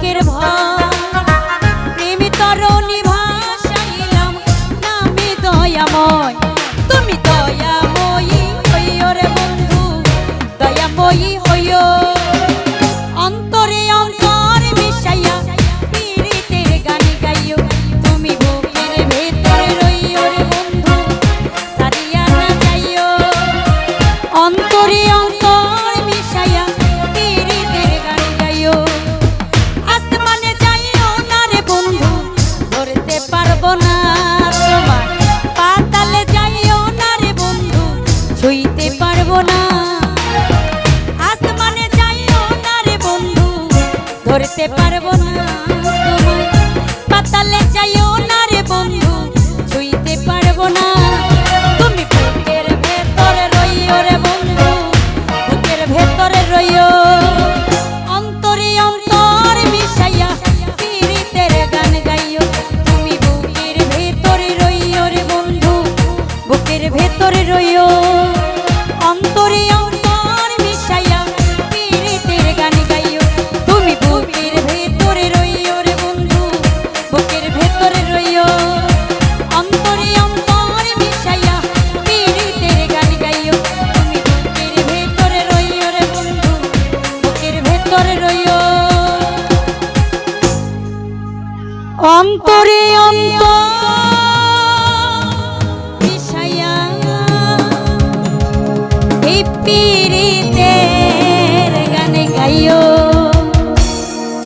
লোকের ভয় প্রেমী তরণী ভাসাইলাম নামে দয়াময় তুমি দয়াময়ী হইও রে বন্ধু দয়াময়ী হইও অন্তরে অন্তর মিশাইয়া পীড়িতের গান গাইও তুমি বুকের ভেতরে রইও রে বন্ধু সারিয়া না যাইও অন্তরে অন্তর মিশাইয়া পীড়িতের গান গাইও আসমানে যাইও না রে বন্ধু ধরতে পারবো না তোমার পাতালে যাইও না রে বন্ধু ছুঁইতে পারবো না আসমানে যাইও না রে বন্ধু ধরতে পারবো না তোমার পাতালে যাইও না রে বন্ধু ছুঁইতে পারবো না তুমি বুকের ভেতরে রইও রে বন্ধু বুকের ভেতরে রইও অন্তরে অন্তর মিশাইয়া পীড়িতের গান গাইও তুমি বুকের ভেতরে রইও রে বন্ধু বুকের ভেতরে রইও অন্তরে অন্তর মিশাইয়া পীড়িতের গান গাইও তুমি বুকের ভেতরে রইও রে বন্ধু বুকের ভেতরে রইও অন্তরে অন্তর মিশাইয়া পীড়িতের গান গাইও তুমি বুকের ভেতরে রইও রে বন্ধু বুকের ভেতরে রইও অন্তরে অন্তর মিশাইয়া এই